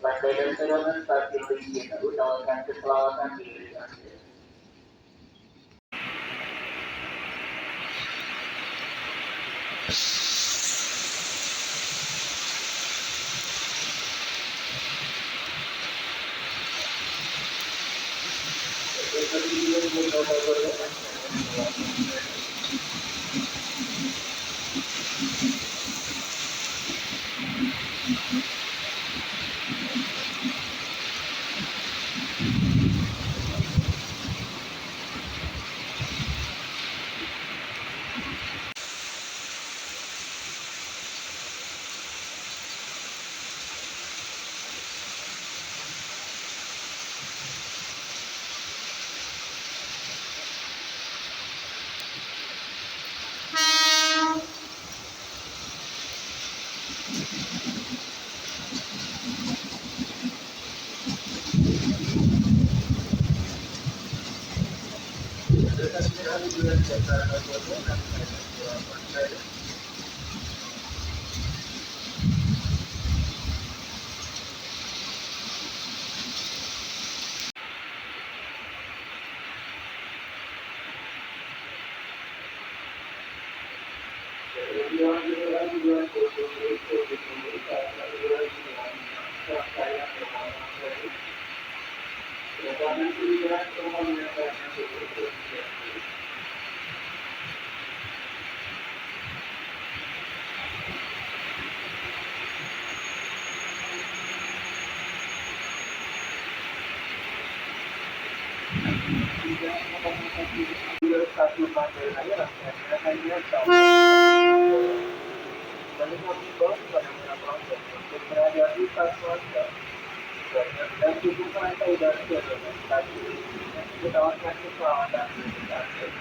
Landai dan Turunan Stasiun Rinjani utamakan keselamatan diri Anda. Stasiun Manggarai Raya rangkaian hanya dan mengimbau kepada para pelanggan untuk berada di stasiun dan tubuh kereta udara Jabatan stasiun yang ditawarkan keselamatan stasiun.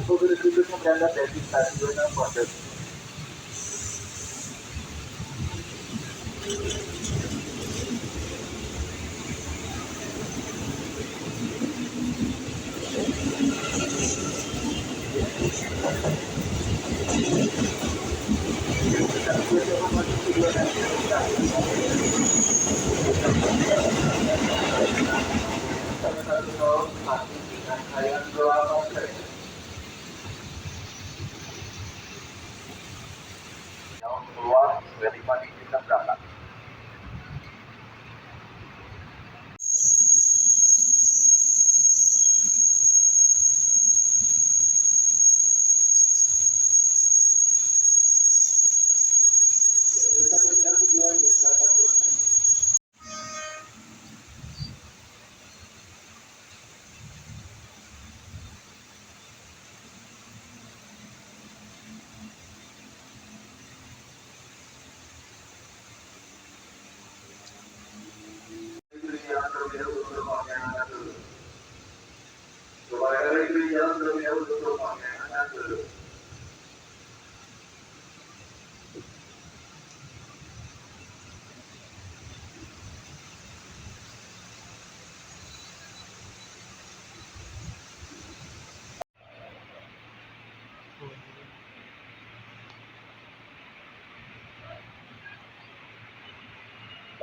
Mobil berikutnya berangkat dari stasiun Pondok. Yang keluar dari pagi kita berangkat.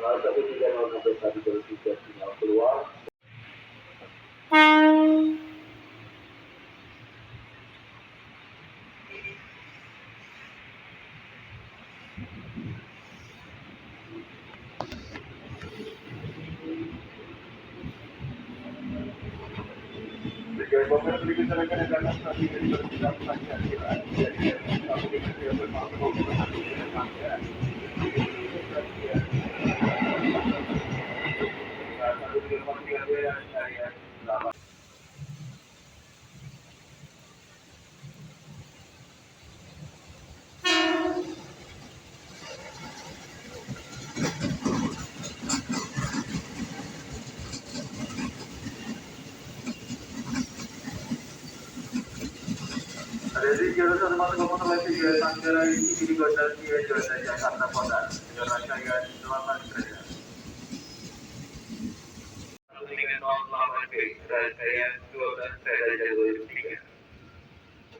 Salah satu tiga sampai satu tiga sinyal keluar. Dari jurusan masuk ke Tiga Tanggara ini di Kota Jakarta Kota, Jalan Raya Selatan Kerja. 308 B, Raya 12, Raya Jalur 3.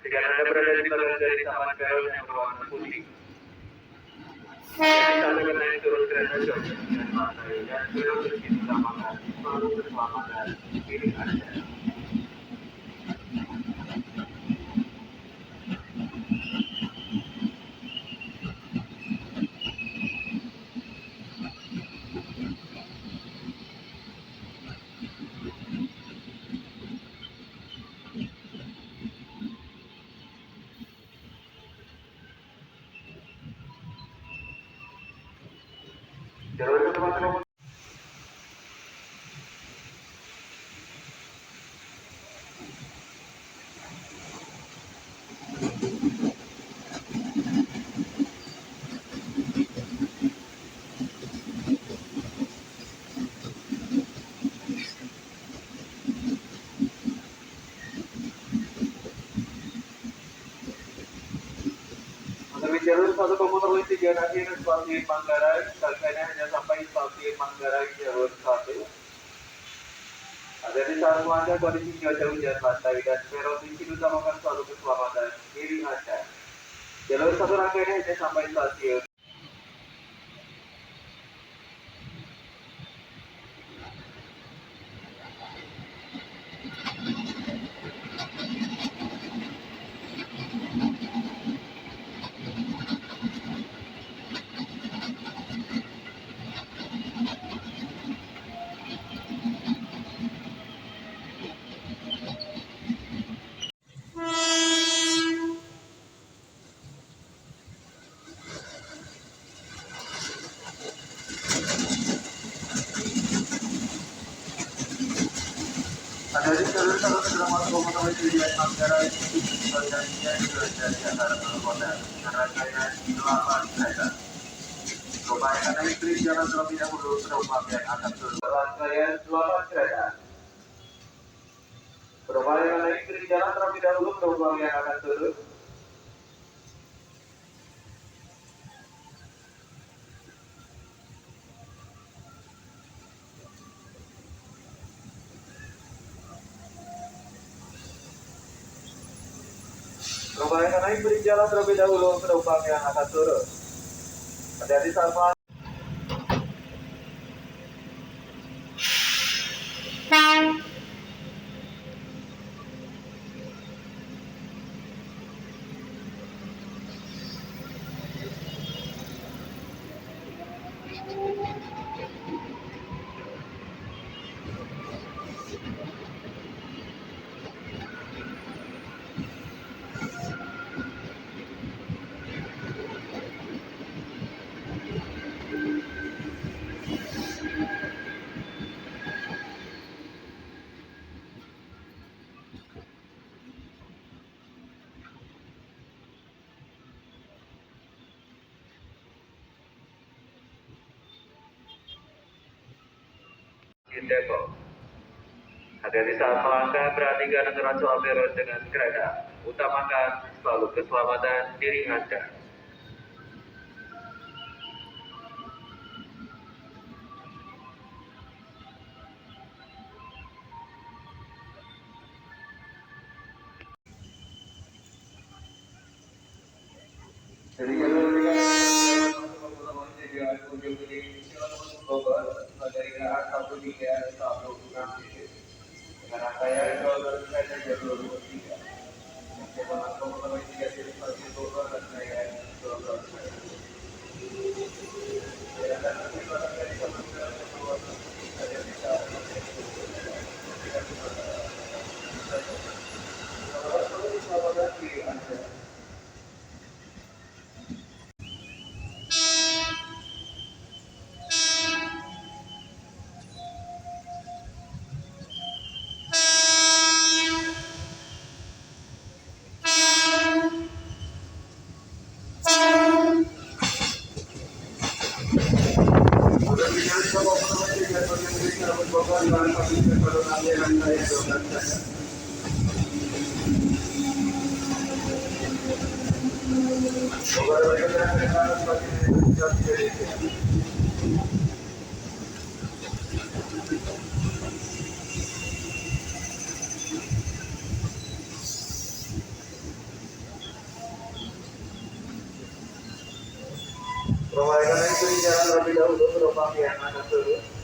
Jika Anda berada di bagian dari Taman Garut yang berwarna putih, saat naik turun kereta jauh dan pantai dan belok ke sini utamakan selalu keselamatan diri Anda. Jalur ke tempat jalur satu komuter lain tujuan akhir stasiun Manggarai, harganya hanya sampai stasiun Manggarai jalur 1. Ada di saat Anda kondisi cuaca hujan pantai dan kondisi utamakan selalu keselamatan diri Anda. Jalur satu rangkaiannya hanya sampai stasiun. Dari jalur satu segera masuk komuter tujuan Manggarai pergantian dari Jakarta ke Kota rangkaian 8 kereta. Upayakan naik trip jalan terlebih dahulu penumpang yang akan turun. Rangkaian 8 kereta. Upayakan naik trip jalan terlebih dahulu penumpang yang akan turun. Upayakan naik trip jalan terlebih dahulu penumpang yang akan turun. Hati-hati saat di Depok. Hati-hati saat melangkah, perhatikan aturan soal belok dengan kereta. Utamakan selalu keselamatan diri Anda. Jadi jalur Bogor dari arah 13 sampai 6 titik. Dengan rangkaian jalur kereta jalur 3. Yang komuter 3 titik stasiun Bogor dan rangkaian 12 kereta. Provide itu di jalan terlebih dahulu penumpang yang akan turun.